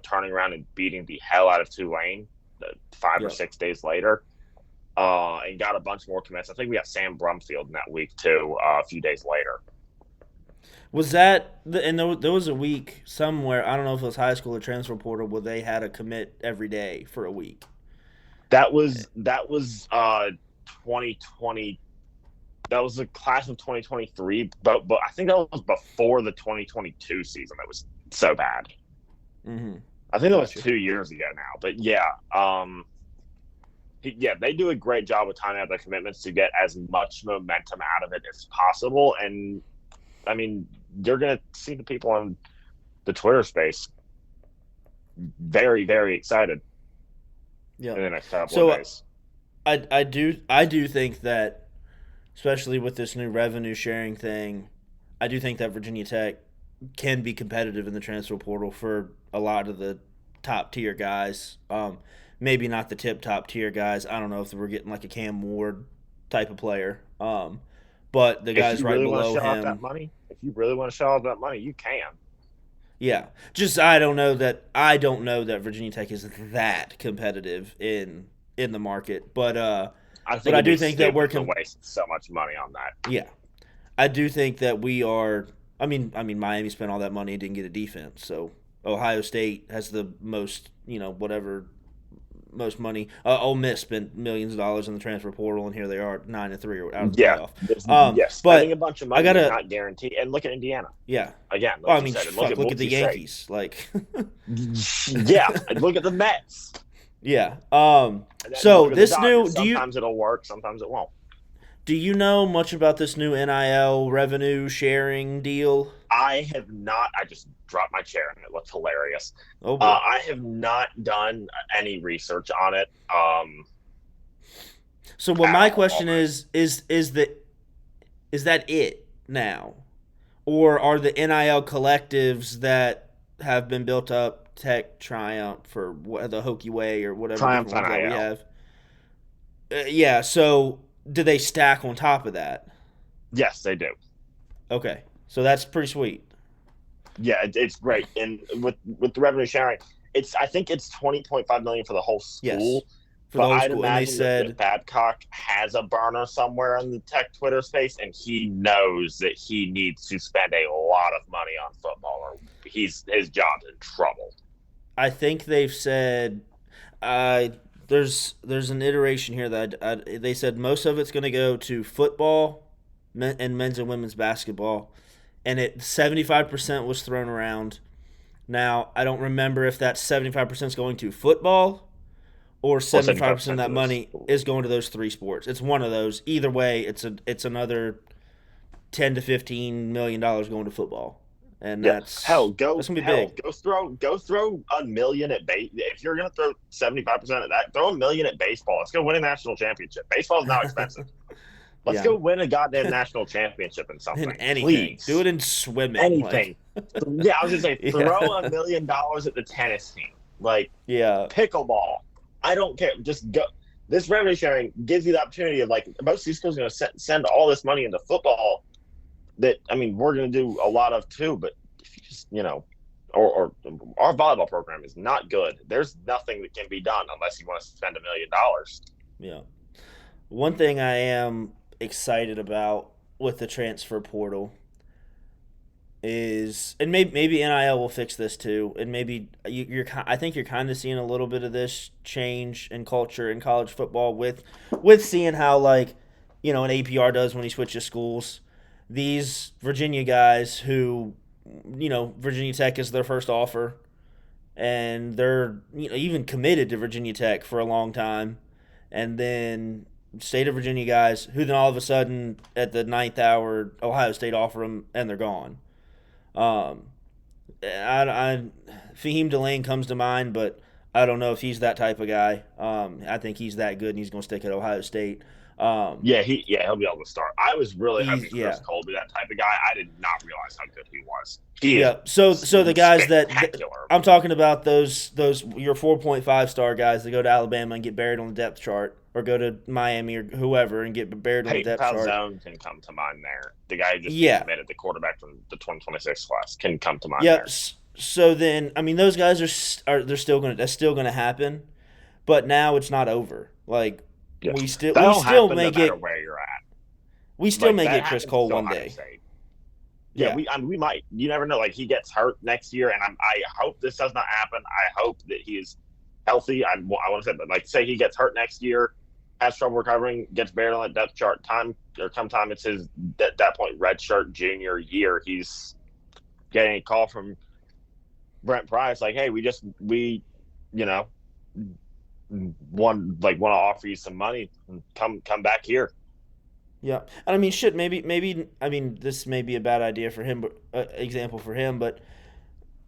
turning around and beating the hell out of Tulane 5 or 6 days later, and got a bunch more commits. I think we got Sam Brumfield in that week too, a few days later. Was that and there was a week somewhere, I don't know if it was high school or transfer portal, where they had a commit every day for a week? That was 2020. That was the class of 2023, but I think that was before the 2022 season. That was so bad. Mm-hmm. I think that was 2 years ago now. But they do a great job with timing out their commitments to get as much momentum out of it as possible. And I mean, you're going to see the people on the Twitter space very, very excited in the next couple of days. I do think that, especially with this new revenue sharing thing, I do think that Virginia Tech can be competitive in the transfer portal for a lot of the top tier guys. Maybe not the top tier guys. I don't know if we're getting like a Cam Ward type of player. But the guys right below him. If you really want to show off that money, you can. Yeah, just I don't know that Virginia Tech is that competitive in the market, but I do think that we're wasting so much money on that. Yeah, I do think that we are. I mean, Miami spent all that money and didn't get a defense, so Ohio State has the most, most money. Ole Miss spent millions of dollars in the transfer portal, and here they are 9-3 out of the playoff. Yes, spending a bunch of money is not guaranteed. And look at Indiana. Yeah. Again, look at the Yankees. Like, yeah, look at the Mets. Yeah. So this new, sometimes it'll work, sometimes it won't. Do you know much about this new NIL revenue sharing deal? I have not. I just dropped my chair and it looks hilarious. Oh, boy. I have not done any research on it. So what my question is that it now? Or are the NIL collectives that have been built up, Tech, Triumph, or the Hokie Way, or whatever Triumph we have? Yeah, so do they stack on top of that? Yes, they do. Okay, so that's pretty sweet. Yeah, it's great, and with the revenue sharing, I think it's $20.5 million for the whole school. Yes, for the whole school. And they said that Babcock has a burner somewhere in the Tech Twitter space, and he knows that he needs to spend a lot of money on football, or his job's in trouble. I think they've said uh, there's an iteration here that they said most of it's going to go to football and men's and women's basketball, and 75% was thrown around. Now I don't remember if that 75% is going to football or Or 75% 75% of that of those. money is going to those three sports. It's one of those. Either way, it's another $10 to $15 million going to football, and Yeah, hell, that's gonna be big. go throw $1 million at base. If you're gonna throw 75% of that, throw $1 million at baseball. Let's go win a national championship. Baseball is now expensive. Let's Yeah, go win a goddamn national championship in in something, anything. Do please. it in swimming. Like, Anything. Yeah, I was just saying, throw yeah, $1 million at the tennis team, like yeah, pickleball. I don't care. Just go. This revenue sharing gives you the opportunity of like most of these schools are going to send all this money into football. That I mean, we're going to do a lot of too. But if you just or our volleyball program is not good. There's nothing that can be done unless you want to spend $1 million. yeah. One thing I am excited about with the transfer portal is, and maybe NIL will fix this too, and maybe I think you're kind of seeing a little bit of this change in culture in college football with seeing how like an APR does when he switches schools. These Virginia guys who Virginia Tech is their first offer, and they're even committed to Virginia Tech for a long time, and then State of Virginia guys who then all of a sudden at the ninth hour Ohio State offer them and they're gone. Um, Fahim Delane comes to mind, but I don't know if he's that type of guy. I think he's that good and he's going to stick at Ohio State. Um, He'll be able to start. I was really hoping yeah. Chris Cole be that type of guy. I did not realize how good he was. He is Yeah, so the guys spectacular. I'm talking about those your 4.5 star guys that go to Alabama and get buried on the depth chart, or go to Miami or whoever and get buried on the Peyton depth chart. Palzone can come to mind there. The guy who just Yeah, committed, the quarterback from the 2026 class, can come to mind yeah. there. So then, I mean, those guys that's still gonna happen, but now it's not over. Like Yeah, we still that'll happen may no matter get where you're at. we still Like may that get Chris happens Cole to one Ohio day. State. Yeah, We might. You never know. Like he gets hurt next year, and I hope this does not happen. I hope that he is healthy. I want to say, but like say he gets hurt next year, has trouble recovering, gets buried on that depth chart. Come time, it's his at that point redshirt junior year. He's getting a call from Brent Price, like, hey, we want to offer you some money. Come back here. yeah. And I mean, shit. Maybe. I mean, this may be a bad idea for him, but example for him, but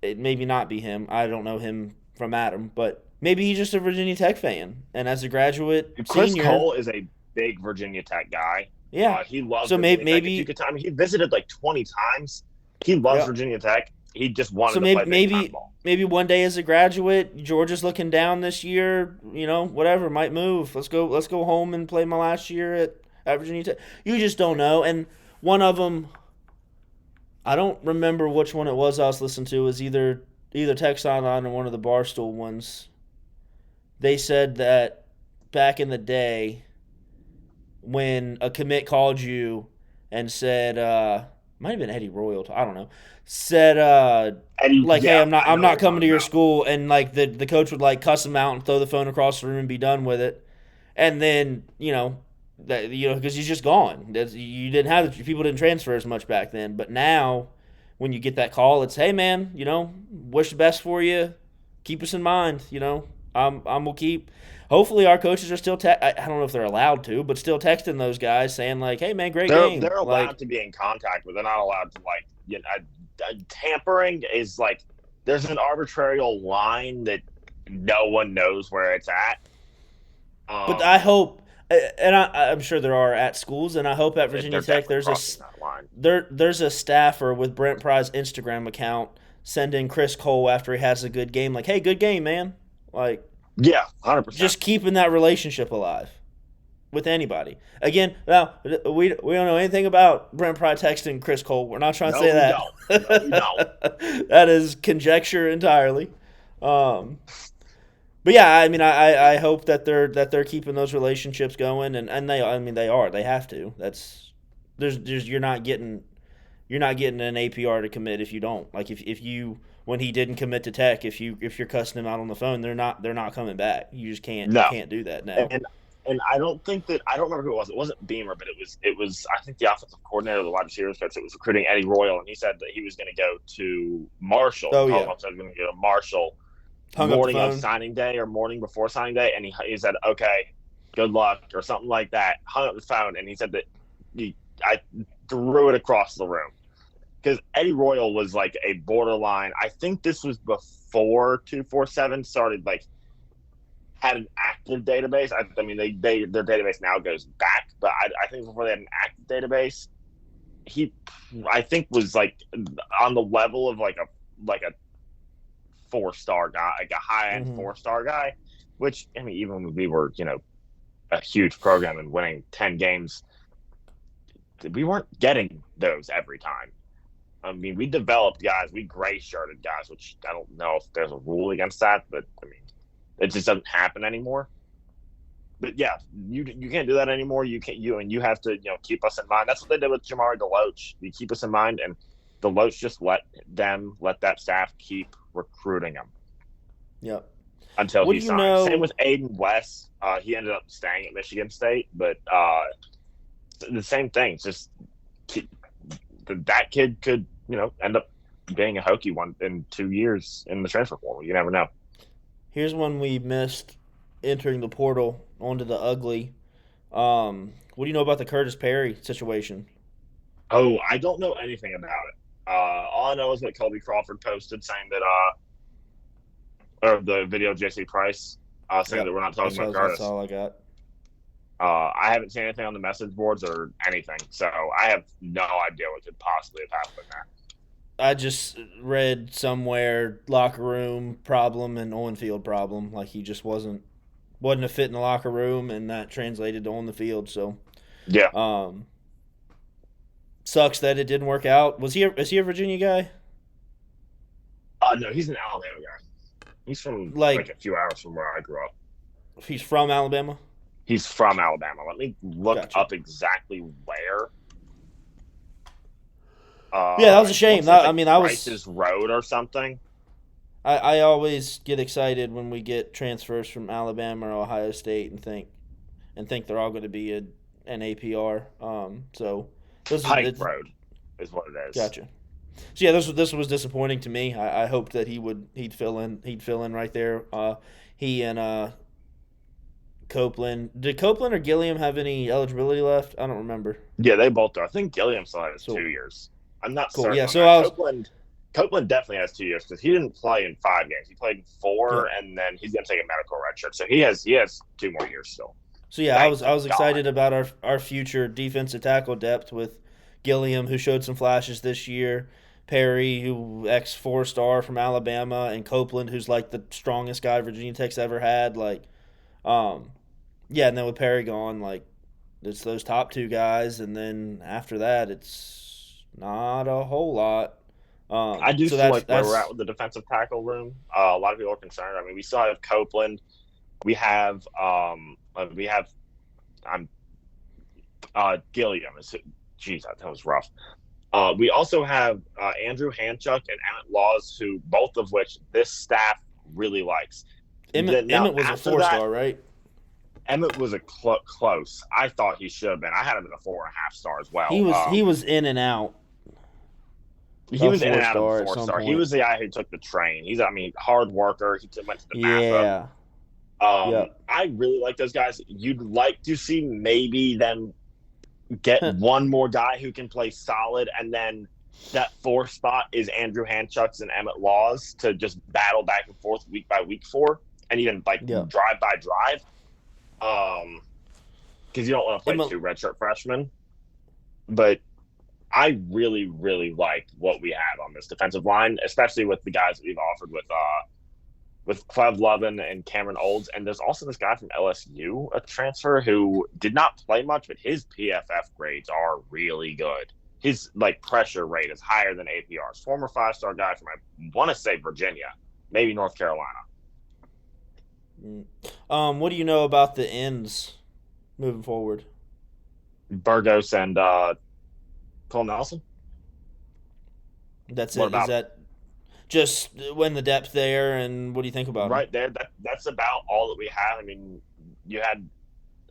it maybe not be him. I don't know him from Adam, but maybe he's just a Virginia Tech fan, and as a graduate Chris senior, Cole is a big Virginia Tech guy. yeah. He loves So Virginia maybe Tech. He visited like 20 times. He loves yeah. Virginia Tech. He just wanted So to play big time maybe ball. maybe one day as a graduate, Georgia's looking down this year. Whatever might move. Let's go home and play my last year at Virginia Tech. You just don't know. And one of them, I don't remember which one it was I was listening to. It was either Tech Sideline or one of the Barstool ones. They said that back in the day, when a commit called you and said, might have been Eddie Royal, I don't know, said like, hey, I'm not coming to your school, and like the coach would like cuss him out and throw the phone across the room and be done with it, and then because he's just gone. You didn't have people didn't transfer as much back then, but now when you get that call, it's, hey man, wish the best for you, keep us in mind, will keep. Hopefully, our coaches are still. I don't know if they're allowed to, but still texting those guys saying like, "Hey, man, great game." They're allowed like, to be in contact, but they're not allowed to tampering is like there's an arbitrary line that no one knows where it's at. But I hope, and I'm sure there are at schools, and I hope at Virginia Tech there's a staffer with Brent Pry's Instagram account sending Chris Cole after he has a good game, like, "Hey, good game, man." Like. Yeah, 100%. Just keeping that relationship alive with anybody. Again, now we don't know anything about Brent Pry texting Chris Cole. We're not trying to say that. No, we don't. That is conjecture entirely. But yeah, I mean, I hope that they're keeping those relationships going, and they are. They have to. You're not getting an APR to commit if you don't. Like if you when he didn't commit to Tech. If you're cussing him out on the phone, they're not coming back. You just can't No, do that now. And I don't think that I don't remember who it was. It wasn't Beamer, but it was I think the offensive coordinator of the wide receivers coach that was recruiting Eddie Royal, and he said that he was going to go to Marshall. Oh yeah, he was going to go to Marshall hung morning up the of phone. signing day or morning before signing day, and he said, "Okay, good luck" or something like that. Hung up the phone, and he said that I threw it across the room because Eddie Royal was like a borderline. I think this was before 247 started had an active database. I mean, their database now goes back, but I think before they had an active database, he, I think, was like on the level of like a 4-star guy, like a high end 4-star guy. Which, I mean, even when we were a huge program and winning 10 games, we weren't getting those every time. I mean, we developed guys, we gray shirted guys, which I don't know if there's a rule against that, but I mean, it just doesn't happen anymore. But yeah, you can't do that anymore. You have to keep us in mind. That's what they did with Jamari DeLoach. You keep us in mind, and DeLoach just let that staff keep recruiting him. Yep. Until he signed. Same with Aiden West. He ended up staying at Michigan State, but the same thing. It's just that kid could end up being a Hokie one in 2 years in the transfer portal. You never know. Here's one we missed entering the portal onto the ugly. What do you know about the Curtis Perry situation? Oh, I don't know anything about it. All I know is what Colby Crawford posted saying that or the video of J.C. Price saying that we're not talking about Curtis. That's all I got. I haven't seen anything on the message boards or anything, so I have no idea what could possibly have happened there. I just read somewhere locker room problem and on-field problem. Like he just wasn't a fit in the locker room, and that translated to on the field. So yeah, sucks that it didn't work out. Is he a Virginia guy? No, he's an Alabama guy. He's from like a few hours from where I grew up. He's from Alabama? He's from Alabama. Let me look up exactly where. Yeah, that was a shame. I was Rice's Road or something. I always get excited when we get transfers from Alabama or Ohio State and think they're all going to be an APR. So this Pike Road is what it is. Gotcha. So yeah, this was disappointing to me. I hoped that he'd fill in right there. He and Copeland. Did Copeland or Gilliam have any eligibility left? I don't remember. Yeah, they both do. I think Gilliam still has 2 years. I'm not certain. Yeah, so Copeland definitely has 2 years because he didn't play in 5 games. He played in 4, and then he's going to take a medical redshirt. So he has 2 more years still. So yeah, I was excited about our future defensive tackle depth with Gilliam, who showed some flashes this year. Perry, who ex 4-star from Alabama, and Copeland, who's like the strongest guy Virginia Tech's ever had. And then with Perry gone, it's those top 2 guys, and then after that, it's not a whole lot. I do feel like where we're at with the defensive tackle room. A lot of people are concerned. I mean, we still have Copeland. We have Gilliam. Jeez, that was rough. We also have Andrew Hanchuk and Emmett Laws, who both of which this staff really likes. Emmett was a 4-star, right? Emmett was a close. I thought he should have been. I had him at a 4.5 star as well. He was in and out. He was in and out of 4-star. He was the guy who took the train. He's hard worker. He went to the bathroom. I really like those guys. You'd like to see maybe them get one more guy who can play solid, and then that 4 spot is Andrew Hanchuk's and Emmett Laws to just battle back and forth week by week for, and even drive by drive. Because you don't want to play 2 redshirt freshmen. But I really, really like what we have on this defensive line, especially with the guys that we've offered with Clev Lovin and Cameron Olds. And there's also this guy from LSU, a transfer who did not play much, but his PFF grades are really good. His pressure rate is higher than APR's. Former 5-star guy from, I want to say, Virginia, maybe North Carolina. What do you know about the ends moving forward? Burgos and Cole Nelson. That's it. just when the depth there, and what do you think about him? Right there, that's about all that we have. I mean, you had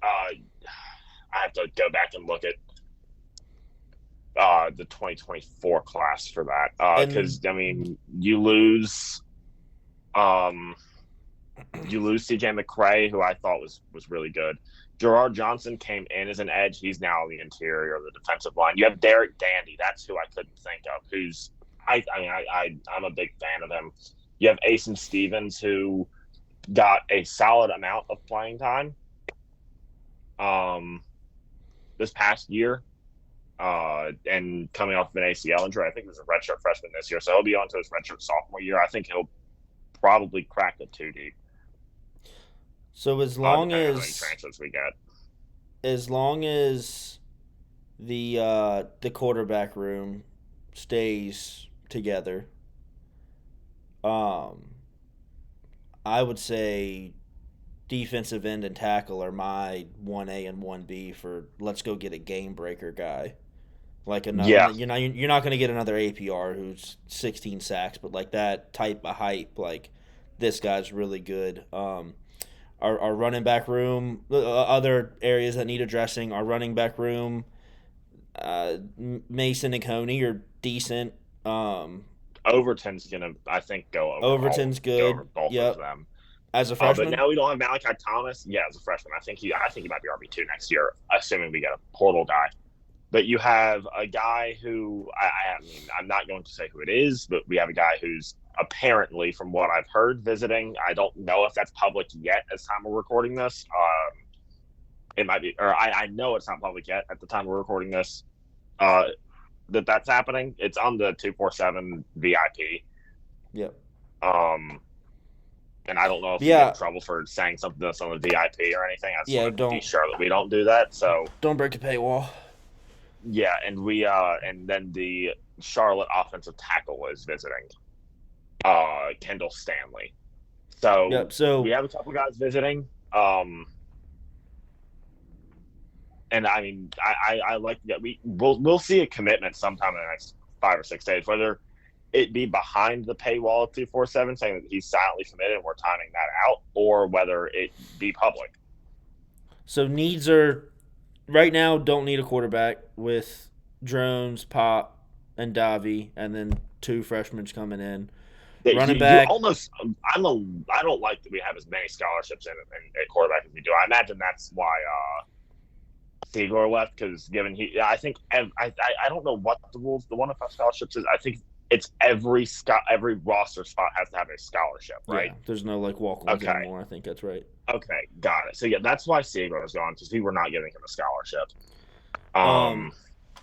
I have to go back and look at the 2024 class for that because I mean you lose CJ McCray, who I thought was really good. Gerard Johnson came in as an edge. He's now on the interior of the defensive line. You have Derek Dandy. That's who I couldn't think of. I'm a big fan of him. You have Asen Stevens, who got a solid amount of playing time this past year, and coming off of an ACL injury. I think he was a redshirt freshman this year, so he'll be on to his redshirt sophomore year. I think he'll probably crack the 2 deep. So as long how many as transfers we get, the quarterback room stays together, I would say defensive end and tackle are my 1A and 1B for let's go get a game breaker guy. Like another, Yeah. you're not going to get another APR who's 16 sacks, but like that type of hype, like this guy's really good. Our running back room, other areas that need addressing. Our running back room, Mason and Coney are decent. Overton's gonna, I think, go over. Overton's good. Go over both Yep. of them. As a freshman, But now we don't have Malachi Thomas. Yeah, as a freshman, I think he might be RB2 next year, assuming we get a portal guy. But you have a guy who I mean, I'm not going to say who it is, but we have a guy who's apparently, from what I've heard, visiting. I don't know if that's public yet as time we're recording this. It might be, or I know it's not public yet at the time we're recording this. That's happening. It's on the 247 VIP. Yep. And I don't know if we get in trouble for saying something that's on the VIP or anything. I just want to be sure that we don't do that. So don't break the paywall. Yeah, and we and then the Charlotte offensive tackle is visiting, Kendall Stanley. So, yep, so we have a couple guys visiting. And I mean, I like that we'll see a commitment sometime in the next 5 or 6 days, whether it be behind the paywall of 247 saying that he's silently committed and we're timing that out, or whether it be public. So needs are right now don't need a quarterback with Drones, Pop, and Davi, and then 2 freshmen coming in. Running back. I don't like that we have as many scholarships in at quarterback as we do. I imagine that's why Seagor left, because I think I don't know what the rules, the one of our scholarships is. I think it's every roster spot has to have a scholarship, right? Yeah, there's no like walk-ons anymore. I think that's right. Okay, got it. So yeah, that's why Seagor is gone, because we were not giving him a scholarship.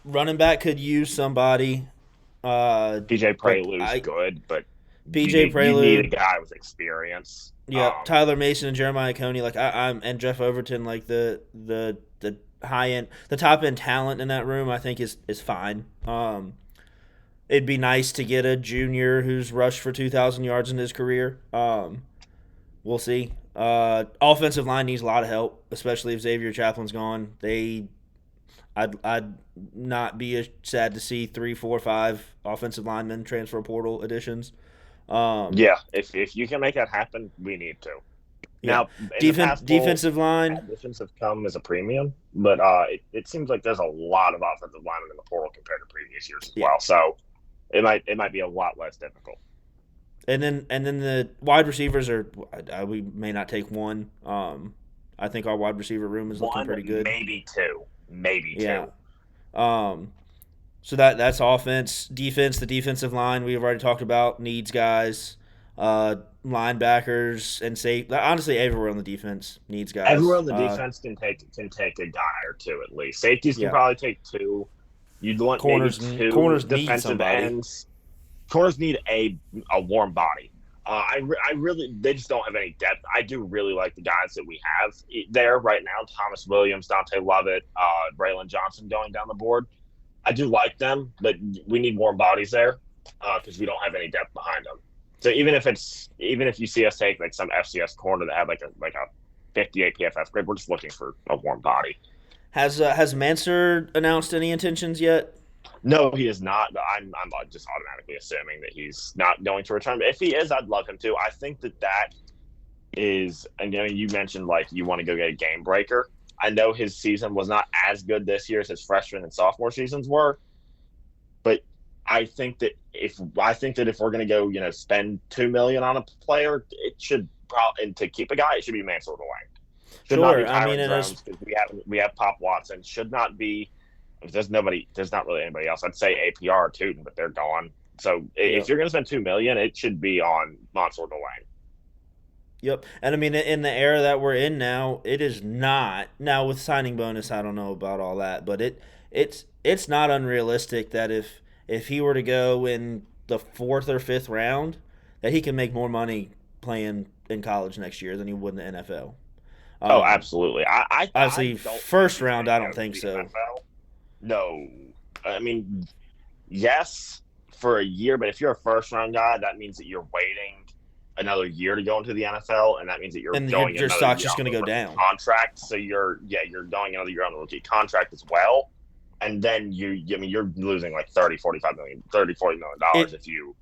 Running back could use somebody. PJ Prelude's good, but PJ Prelude, you need a guy with experience. Yeah, Tyler Mason and Jeremiah Coney, like I'm and Jeff Overton, like the high end, the top end talent in that room, I think is fine. It'd be nice to get a junior who's rushed for 2,000 yards in his career. We'll see. Offensive line needs a lot of help, especially if Xavier Chaplin's gone. I'd not be sad to see 3, 4, 5 offensive linemen transfer portal additions. Yeah, if you can make that happen, we need to. Yeah. Now, defensive line additions have come as a premium, but it seems like there's a lot of offensive linemen in the portal compared to previous years as well. So it might be a lot less difficult. And then the wide receivers are we may not take one. I think our wide receiver room is looking pretty good. Maybe two. Yeah. So that's offense. Defense, the defensive line we've already talked about needs guys. Linebackers and safety. Honestly, everywhere on the defense needs guys. Everywhere on the defense can take a guy or two at least. Safeties can probably take 2. You'd want corners, maybe 2 corners defensive ends. Corners need a warm body. They just don't have any depth. I do really like the guys that we have there right now. Thomas Williams, Dante Lovett, Braylon Johnson going down the board. I do like them, but we need warm bodies there because we don't have any depth behind them. So even if you see us take like some FCS corner that had like a 58 PFF grade, we're just looking for a warm body. Has Mansour announced any intentions yet? No, he is not. I'm just automatically assuming that he's not going to return. But if he is, I'd love him to. I think that is, and you mentioned like you want to go get a game breaker. I know his season was not as good this year as his freshman and sophomore seasons were, but I think that if we're going to go, spend $2 million on a player, it should probably, and to keep a guy, it should be Mansour Lang. Should not be Sure. I mean, Kyron and Drones because we have Pop Watson. Should not be. There's nobody. There's not really anybody else. I'd say APR or Tootin, but they're gone. So yep. if you're going to spend $2 million, it should be on Mansour Lang. Yep. And I mean, in the era that we're in now, it is not. Now with signing bonus, I don't know about all that, but it's not unrealistic that if he were to go in the fourth or fifth round, that he can make more money playing in college next year than he would in the NFL. Oh, absolutely. I Obviously, don't first think he's round, going I to don't go to think the so. NFL. No, I mean, yes, for a year, but if you're a first round guy, that means that you're waiting another year to go into the NFL, and that means that you're And going your another stock's year just on going to the go rookie down. contract. So you're going another year on the rookie contract as well, and then you're losing like 45 million, 40 million dollars if you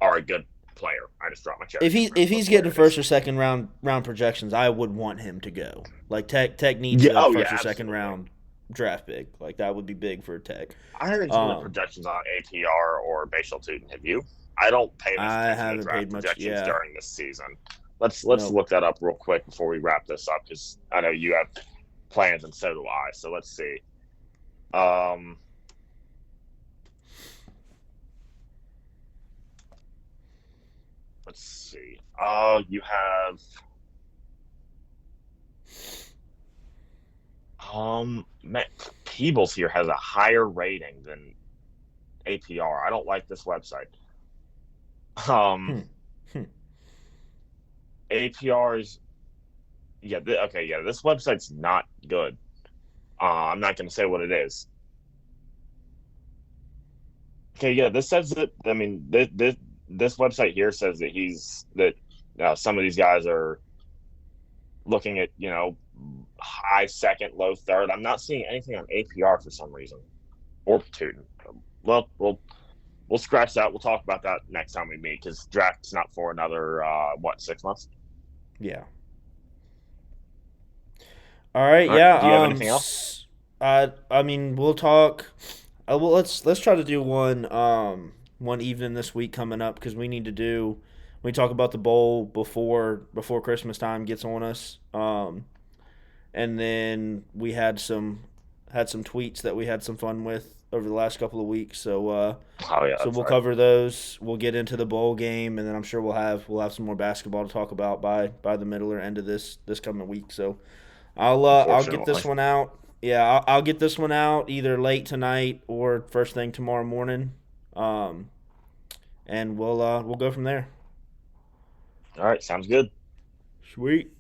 are a good player. I just dropped my check. If he's getting first or second round projections, I would want him to go. Like Tech needs Yeah, a first or second absolutely. round draft pick. Like that would be big for Tech. I haven't seen the projections on APR or Bashal Tootin. Have you? I don't pay much I attention to haven't draft paid much. projections Yeah. during this season. Let's Nope. look that up real quick before we wrap this up because I know you have plans and so do I. So let's see. Let's see. You have Peebles here has a higher rating than APR. I don't like this website. APR's this website's not good. I'm not going to say what it is. Okay, yeah, this says that. I mean, this website here says that some of these guys are looking at high second, low third. I'm not seeing anything on APR for some reason, or Tootin. Well, we'll scratch that. We'll talk about that next time we meet because draft's not for another 6 months. Yeah. All right. All right. Yeah. Do you have anything else? I mean, we'll talk. Well, let's try to do one evening this week coming up because we talk about the bowl before Christmas time gets on us. And then we had some tweets that we had some fun with over the last couple of weeks. So we'll cover those. We'll get into the bowl game, and then I'm sure we'll have some more basketball to talk about by the middle or end of this coming week. So I'll get this one out. Yeah, I'll get this one out either late tonight or first thing tomorrow morning, and we'll go from there. All right, sounds good. Sweet.